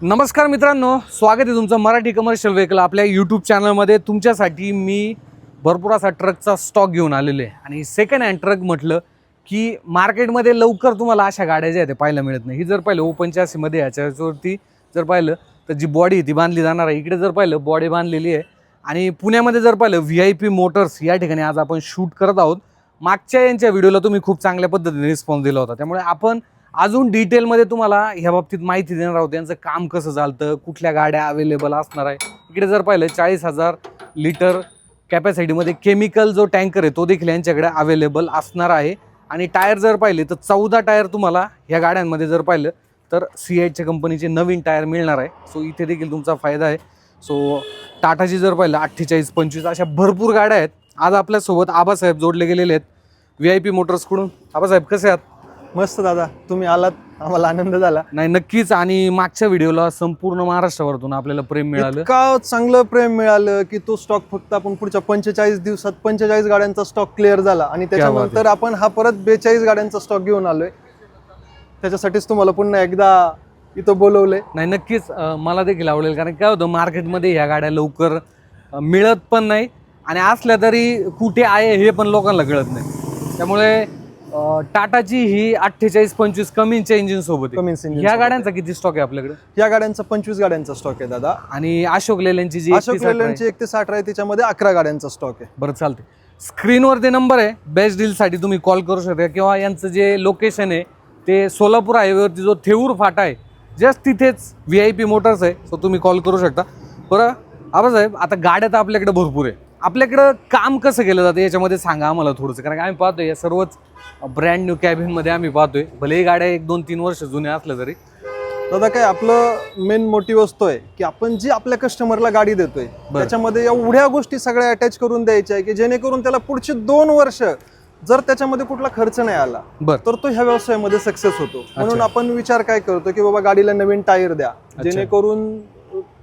नमस्कार मित्रांनो, स्वागत आहे तुमचं मराठी कमर्शियल व्हेकल आपल्या यूट्यूब चॅनलमध्ये। तुमच्यासाठी मी भरपूर असा ट्रकचा स्टॉक घेऊन आलेलो आहे आणि सेकंड हँड ट्रक म्हटलं की मार्केटमध्ये लवकर तुम्हाला अशा गाड्या ज्या आहेत पाहायला मिळत नाही। ही जर पाहिलं ओपन चॅसीमध्ये याच्यावरती जर पाहिलं तर जी बॉडी ती बांधली जाणार आहे। इकडे जर पाहिलं बॉडी बांधलेली आहे आणि पुण्यामध्ये जर पाहिलं VIP मोटर्स या ठिकाणी आज आपण शूट करत आहोत। मागच्या यांच्या व्हिडिओला तुम्ही खूप चांगल्या पद्धतीने रिस्पॉन्स दिला होता, त्यामुळे आपण अजून डिटेलमध्ये तुम्हाला ह्या बाबतीत माहिती देणार आहोत। यांचं काम कसं चालतं, कुठल्या गाड्या अवेलेबल असणार आहे। इकडे जर पाहिलं 40,000 लिटर कॅपॅसिटीमध्ये केमिकल जो टँकर आहे तो देखील यांच्याकडे अवेलेबल असणार आहे। आणि टायर जर पाहिले तर 14 टायर तुम्हाला ह्या गाड्यांमध्ये जर पाहिलं तर CITच्या कंपनीचे नवीन टायर मिळणार आहे। सो इथे देखील तुमचा फायदा आहे। सो टाटाची जर पाहिलं 48, 25 अशा भरपूर गाड्या आहेत। आज आपल्यासोबत आबासाहेब जोडले गेलेले आहेत VIP मोटर्सकडून। आबासाहेब कसे आहात? मस्त दादा, तुम्ही आलात, आम्हाला आनंद झाला। नाही नक्कीच, आणि मागच्या व्हिडिओला संपूर्ण महाराष्ट्रावरून आपल्याला प्रेम मिळालं, इतका चांगलं प्रेम मिळालं की तो स्टॉक फक्त आपण पुढच्या 45 दिवसात 45 गाड्यांचा स्टॉक क्लिअर झाला आणि त्याच्यानंतर आपण हा परत 42 गाड्यांचा स्टॉक घेऊन आलोय। त्याच्यासाठीच तुम्हाला पुन्हा एकदा इथं बोलवलंय। नाही नक्कीच मला देखील आवडेल, कारण काय होतं मार्केटमध्ये ह्या गाड्या लवकर मिळत पण नाही आणि असल्या तरी कुठे आहे हे पण लोकांना कळत नाही। त्यामुळे टाटाची ही 48, 25 कमिन्सच्या इंजिन सोबत ह्या गाड्यांचा किती स्टॉक आहे आपल्याकडे? या गाड्यांचा 25 गाड्यांचा स्टॉक आहे दादा। आणि अशोक लेलँडची जी अशोक लेलँडची 1 ते 60 आहे, त्याच्यामध्ये 11 गाड्यांचा स्टॉक आहे। बरं चालते, स्क्रीनवरती नंबर आहे, बेस्ट डीलसाठी तुम्ही कॉल करू शकता किंवा यांचं जे लोकेशन आहे ते सोलापूर हायवेवरती जो थेऊर फाटा आहे जस्ट तिथेच VIP मोटर्स आहे। सो तुम्ही कॉल करू शकता। बरं आबासाहेब, आता गाड्या तर आपल्याकडे भरपूर आहे, आपल्याकडं काम कसं केलं जातं याच्यामध्ये सांगा आम्हाला थोडंसं, कारण आम्ही पाहतोय या सर्वच ब्रँड न्यू कॅबिनमध्ये आम्ही पाहतोय, भलेही गाड्या 1, 2, 3 वर्ष जुन्या असल्या तरी। दादा काय आपलं मेन मोटिव्ह असतोय की आपण जी आपल्या कस्टमरला गाडी देतोय त्याच्यामध्ये एवढ्या गोष्टी सगळ्या अटॅच करून द्यायच्या आहे की जेणेकरून त्याला पुढची 2 वर्ष जर त्याच्यामध्ये कुठला खर्च नाही आला तर तो ह्या व्यवसायामध्ये सक्सेस होतो। म्हणून आपण विचार काय करतो की बाबा गाडीला नवीन टायर द्या, जेणेकरून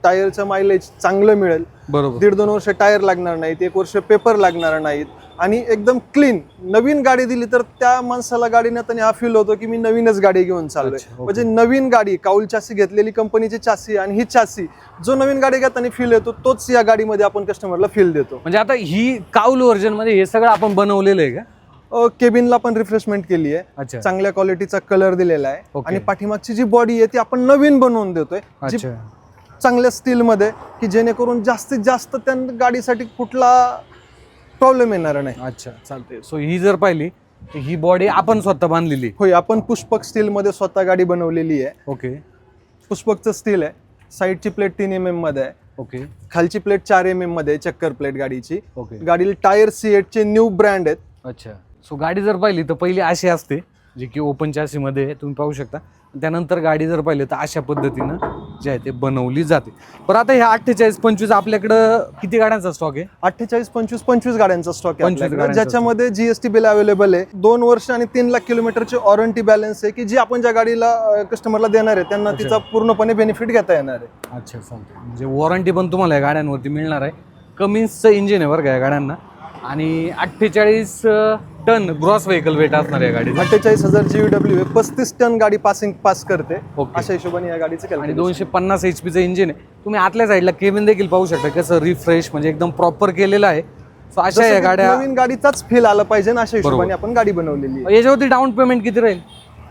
टायरचं मायलेज चांगलं मिळेल। बरोबर, 1.5-2 वर्ष टायर लागणार नाहीत, 1 वर्ष पेपर लागणार नाहीत आणि एकदम क्लीन नवीन गाडी दिली तर त्या माणसाला गाडी नेताना हा फील होतो की मी नवीनच गाडी घेऊन चाललोय। म्हणजे नवीन गाडी, काउल चासी घेतलेली कंपनीची चासी आणि ही चासी जो नवीन गाडी घेताना फील येतो तोच या गाडीमध्ये आपण कस्टमरला फील देतो। म्हणजे आता ही काउल व्हर्जन मध्ये हे सगळं आपण बनवलेलं आहे का? केबिनला पण रिफ्रेशमेंट केली आहे, चांगल्या क्वालिटीचा कलर दिलेला आहे आणि पाठीमागची जी बॉडी आहे ती आपण नवीन बनवून देतोय चांगल्या स्टील मध्ये, की जेणेकरून जास्तीत जास्त त्या गाडीसाठी कुठला प्रॉब्लेम येणार नाही। अच्छा चालते। सो ही जर पाहिली तर ही बॉडी आपण स्वतः बांधलेली? होय, आपण पुष्पक स्टील मध्ये स्वतः गाडी बनवलेली आहे। ओके, पुष्पकचं स्टील आहे, साईडची प्लेट 3 mm मध्ये आहे, ओके, खालची प्लेट 4 mm मध्ये आहे, चक्कर प्लेट गाडीची। ओके, गाडीला टायर CITचे न्यू ब्रँड आहेत। अच्छा। सो गाडी जर पाहिली तर पहिली अशी असते जी की ओपन चॅसी मध्ये तुम्ही पाहू शकता, त्यानंतर गाडी जर पाहिली तर अशा पद्धतीनं जे आहे ते बनवली जाते। पण आता ह्या 48, 25 आपल्याकडं किती गाड्यांचा स्टॉक आहे? 48, 25 गाड्यांचा स्टॉक आहे, ज्याच्यामध्ये GST बिल अवेलेबल आहे। 2 वर्ष आणि 3 लाख किलोमीटरची वॉरंटी बॅलन्स आहे की जी आपण ज्या गाडीला कस्टमरला देणार आहे त्यांना तिचा पूर्णपणे बेनिफिट घेता येणार आहे। अच्छा चालते, म्हणजे वॉरंटी पण तुम्हाला या गाड्यांवरती मिळणार आहे। कमिन्सचं इंजिन आहे बरं का या गाड्यांना, आणि 48 टन ग्रॉस व्हेकल वेट असणार आहे गाडी। 48,000 GVW 35 टन गाडी पास करते अशा हिशोबाने या गाडीचं केलं। आणि 250 HP इंजिन आहे। तुम्ही आतल्या साईडला केबिन देखील पाहू शकता कसं रिफ्रेश म्हणजे एकदम प्रॉपर केलेलं आहे। सो अशा या गाड्या नवीन गाडीचाच फील आला पाहिजे ना अशा हिशोबाने आपण गाडी बनवलेली आहे। याच्यावरती डाऊन पेमेंट किती राहील?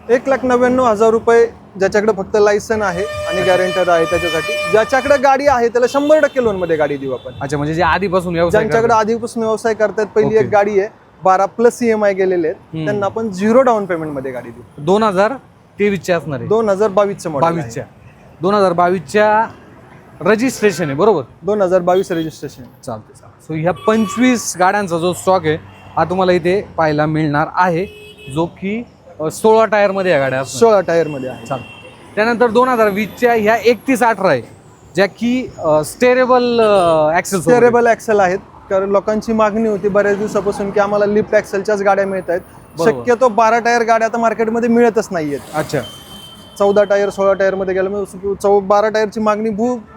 1,99,000 रुपये, ज्याच्याकडे फक्त लायसन आहे आणि गॅरेंटर आहे त्याच्यासाठी। ज्याच्याकडे गाडी आहे त्याला 100% लोन मध्ये गाडी देऊ आपण। अच्छा, म्हणजे जे आधीपासून ज्यांच्याकडे आधीपासून व्यवसाय करतात, पहिली एक गाडी आहे 12+ EMI गेलेले आहेत त्यांना आपण 0 डाऊन पेमेंट मध्ये गाडी देऊ। 2023 असणार आहे, 2022 मॉडेल, 2022च्या रजिस्ट्रेशन आहे बरोबर? 2022 रजिस्ट्रेशन। चालते। सो ह्या 25 गाड्यांचा जो स्टॉक आहे हा तुम्हाला इथे पाहायला मिळणार आहे, जो की 16 टायर मध्ये या गाड्या 16 टायर मध्ये आहे। चालतं। त्यानंतर 2020च्या ह्या 3118 आहे ज्या की स्टेरेबल ऍक्सेल आहेत, कारण लोकांची मागणी होती बऱ्याच दिवसापासून की आम्हाला लिफ्ट ऍक्सेलच्याच गाड्या मिळत आहेत। शक्यतो 12 टायर गाड्या आता मार्केटमध्ये मिळतच नाहीयेत। अच्छा, 14 टायर 16 टायर मध्ये गेल्यामुळे 12 टायरची मागणी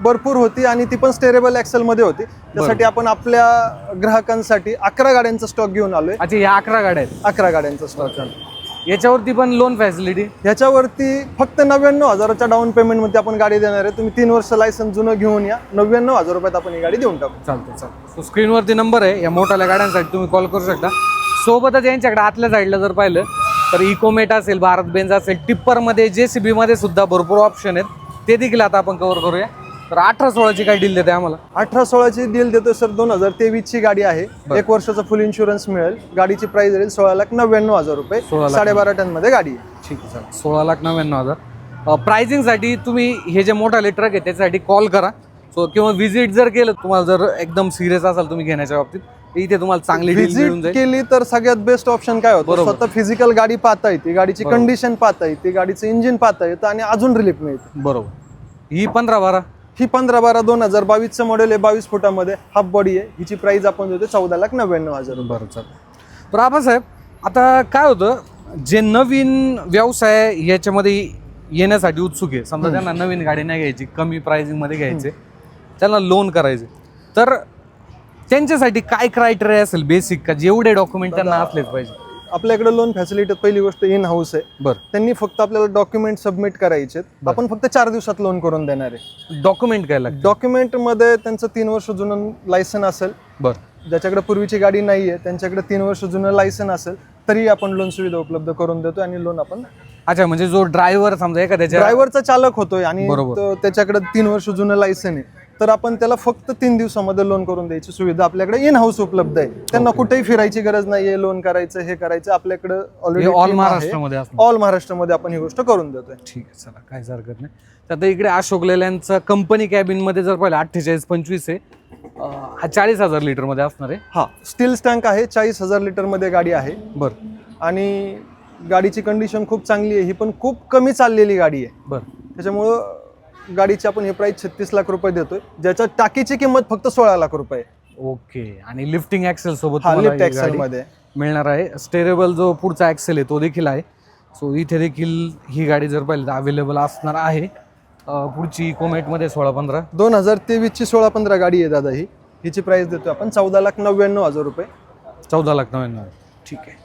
भरपूर होती आणि ती पण स्टेरेबल ऍक्सेल मध्ये होती। त्यासाठी आपण आपल्या ग्राहकांसाठी 11 गाड्यांचा स्टॉक घेऊन आलोय। अच्छा, ह्या 11 गाड्या आहेत? 11 गाड्यांचा स्टॉक। याच्यावरती पण लोन फॅसिलिटी? ह्याच्यावरती फक्त 99,000च्या डाऊन पेमेंटमध्ये आपण गाडी देणार आहे. तुम्ही 3 वर्ष लायसन्स जुनं घेऊन या, 99,000 रुपयात आपण ही गाडी देऊन टाकू. चालतं. सो स्क्रीनवरती नंबर आहे, या मोठ्या गाड्यांसाठी तुम्ही कॉल करू शकता. सोबतच यांच्याकडे आतल्या साईडला जर पाहिलं तर इकोमेट असेल, भारत बेंज असेल, टिप्परमध्ये JCB मध्ये सुद्धा भरपूर ऑप्शन आहेत, ते देखील आता आपण कव्हर करूया. तर 18-16ची काय डील देते आम्हाला? 18-16ची डील देतो सर. 2023ची गाडी आहे. 1 वर्षाचा फुल इन्शुरन्स मिळेल. गाडीची प्राइस राहील 16,99,000 रुपये. 12.5 टन मध्ये गाडी आहे. ठीक आहे सर. 16,99,000. प्राइसिंगसाठी तुम्ही हे जे मोठाले ट्रक आहे त्याच्यासाठी कॉल करा. सो किंवा व्हिजिट जर केलं, तुम्हाला जर एकदम सिरियस असाल तुम्ही घेण्याच्या बाबतीत, इथे तुम्हाला चांगली डील मिळून व्हिजिट जाईल. केली तर सगळ्यात बेस्ट ऑप्शन काय होतं, स्वतः फिजिकल गाडी पाहता येते, गाडीची कंडिशन पाहता येते, गाडीचं इंजिन पाहता येतं आणि अजून रिलीफ मिळते. बरोबर. ही 15-12? ही 15-12 2022चं मॉडेल आहे. 22 फुटामध्ये हाफ बॉडी आहे. हिची प्राइस आपण देतो 14,99,000. बरं चालेल. तर आबासाहेब, आता काय होतं, जे नवीन व्यवसाय याच्यामध्ये येण्यासाठी उत्सुक आहे, समजा त्यांना नवीन गाडी नाही घ्यायची, कमी प्राइसिंगमध्ये घ्यायचे, त्यांना लोन करायचे, तर त्यांच्यासाठी काय क्रायटेरिया असेल बेसिक, का जेवढे डॉक्युमेंट त्यांना असलेच पाहिजे? आपल्याकडे लोन फॅसिलिटी पहिली गोष्ट इन हाऊस आहे. बरं. त्यांनी फक्त आपल्याला डॉक्युमेंट सबमिट करायचे. आपण फक्त 4 दिवसात लोन करून देणार आहे. डॉक्युमेंट काय लागतं? डॉक्युमेंटमध्ये त्यांचं 3 वर्ष जुनं लायसन असेल. बरं. ज्याच्याकडे पूर्वीची गाडी नाहीये त्यांच्याकडे 3 वर्ष जुनं लायसन असेल तरी आपण लोन सुविधा उपलब्ध करून देतो आणि लोन आपण. अच्छा, म्हणजे जो ड्रायव्हर समजा एखाद्याच्या ड्रायव्हरचा चालक होतोय आणि बरोबर. त्याच्याकडे 3 वर्ष जुनं लायसन आहे, तर आपण त्याला फक्त 3 दिवसामध्ये लोन करून द्यायची सुविधा आपल्याकडे इन हाऊस उपलब्ध आहे. त्यांना कुठेही फिरायची गरज नाहीये, लोन करायचं हे करायचं. आपल्याकडे ऑलरेडी ऑल महाराष्ट्रामध्ये असतं. ऑल महाराष्ट्रामध्ये आपण ही गोष्ट करून देतोय. ठीक आहे, चला काहीच हरकत नाही. तर आता इकडे अशोक लेलँडचा कंपनी कॅबिन मध्ये जर पाहिलं 48-25 आहे, हा 40,000 लिटर मध्ये असणार आहे. हा स्टील टँक आहे. 40,000 लिटर मध्ये गाडी आहे. बरं. आणि गाडीची कंडिशन खूप चांगली आहे. ही पण खूप कमी चाललेली गाडी आहे. बरं. त्याच्यामुळं गाडीची आपण हे प्राइस 36 लाख रुपये देतोय, ज्याच्या टाकीची किंमत फक्त 16 लाख रुपये. ओके. आणि लिफ्टिंग ऍक्सेल सोबत लिफ्ट ऍक्सेल मध्ये मिळणार आहे. स्टेरेबल जो पुढचा ऍक्सेल आहे तो देखील आहे. सो इथे देखील ही गाडी जर पाहिली तर अवेलेबल असणार आहे. पुढची इकोमेट मध्ये 16-15 2023ची 16-15 गाडी आहे दादा. हिची प्राइस देतोय आपण 14,99,000 रुपये. 14,99,000. ठीक आहे.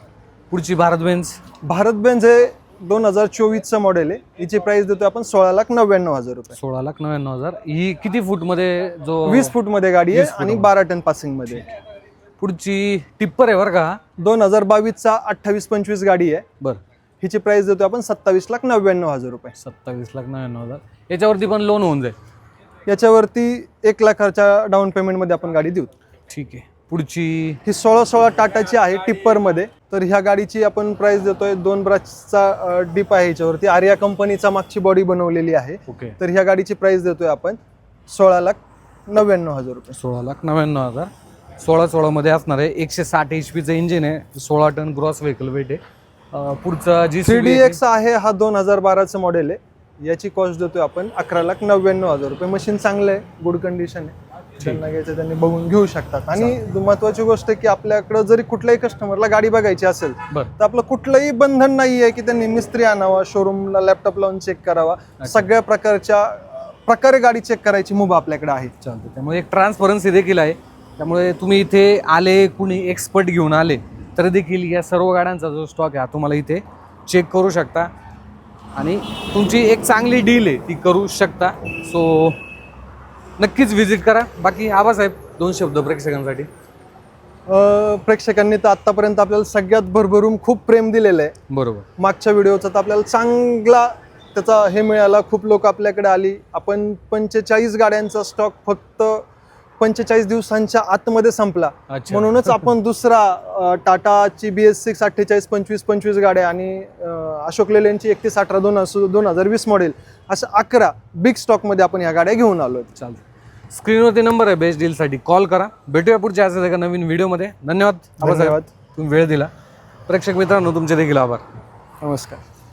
पुढची भारत बेंज हे 2024चं मॉडेल आहे. हिची प्राइस देतोय आपण 16,99,000 रुपये. 16,99,000. ही किती फूट मध्ये? जो 20 फूट मध्ये गाडी आहे आणि 12 टन पासिंग मध्ये. पुढची टिप्पर आहे बरं का. 2022चा 28-25 गाडी आहे. बरं. हिची प्राइस देतोय आपण 27,99,000 रुपये. 27,99,000. याच्यावरती पण लोन होऊन जाईल? याच्यावरती 1 लाखाच्या डाऊन पेमेंट मध्ये आपण गाडी देऊ. ठीक आहे. पुढची ही 16 टाटाची आहे टिप्पर मध्ये. तर ह्या गाडीची आपण प्राइस देतोय 2 ब्रशचा डिप आहे. ह्याच्यावरती आर्या कंपनीचा मागची बॉडी बनवलेली आहे. ओके. तर ह्या गाडीची प्राइस देतोय आपण 16,99,000 रुपये. 16,99,000. 16 मध्ये असणार आहे. 160 HP चं इंजिन आहे. 16 टन ग्रॉस व्हेकल वेट आहे. पुढचा GCDX आहे. हा 2012चं मॉडेल आहे. याची कॉस्ट देतोय आपण 11,99,000 रुपये. मशीन चांगलं आहे, गुड कंडिशन आहे. ज्यांना घ्यायचं त्यांनी बघून घेऊ शकतात. आणि महत्वाची गोष्ट की आपल्याकडे जरी कुठल्याही कस्टमरला गाडी बघायची असेल तर आपलं कुठलंही बंधन नाहीये की त्यांनी मिस्त्री आणावा, शोरूमला लॅपटॉप लावून चेक करावा. सगळ्या प्रकारे गाडी चेक करायची मुभा आपल्याकडे आहे. चालतं. त्यामुळे एक ट्रान्सपरन्सी देखील आहे. त्यामुळे तुम्ही इथे आले, कुणी एक्सपर्ट घेऊन आले तर देखील या सर्व गाड्यांचा जो स्टॉक आहे तुम्हाला इथे चेक करू शकता आणि तुमची एक चांगली डील आहे ती करू शकता. सो नक्कीच व्हिजिट करा. बाकी आबासाहेब 2 शब्द प्रेक्षकांसाठी. प्रेक्षकांनी तर आतापर्यंत आपल्याला सगळ्यात भरभरून खूप प्रेम दिलेलं आहे. बरोबर. मागच्या व्हिडिओचा तर आपल्याला चांगला त्याचा हे मिळाला. खूप लोक आपल्याकडे आली. आपण 45 गाड्यांचा स्टॉक फक्त 45 दिवसांच्या आतमध्ये संपला. म्हणूनच आपण दुसरा टाटाची BS6 48-25 गाड्या आणि अशोक लेलँडची 3118 2020 मॉडेल अशा 11 बिग स्टॉक मध्ये आपण या गाड्या घेऊन आलो. चालतं. स्क्रीनवरती नंबर आहे, बेस्ट डीलसाठी कॉल करा. भेटूया पुढच्या असं एका नवीन व्हिडिओमध्ये. धन्यवाद. धन्यवाद. तुम्ही वेळ दिला. प्रेक्षक मित्रांनो तुमचे देखील आभार. नमस्कार.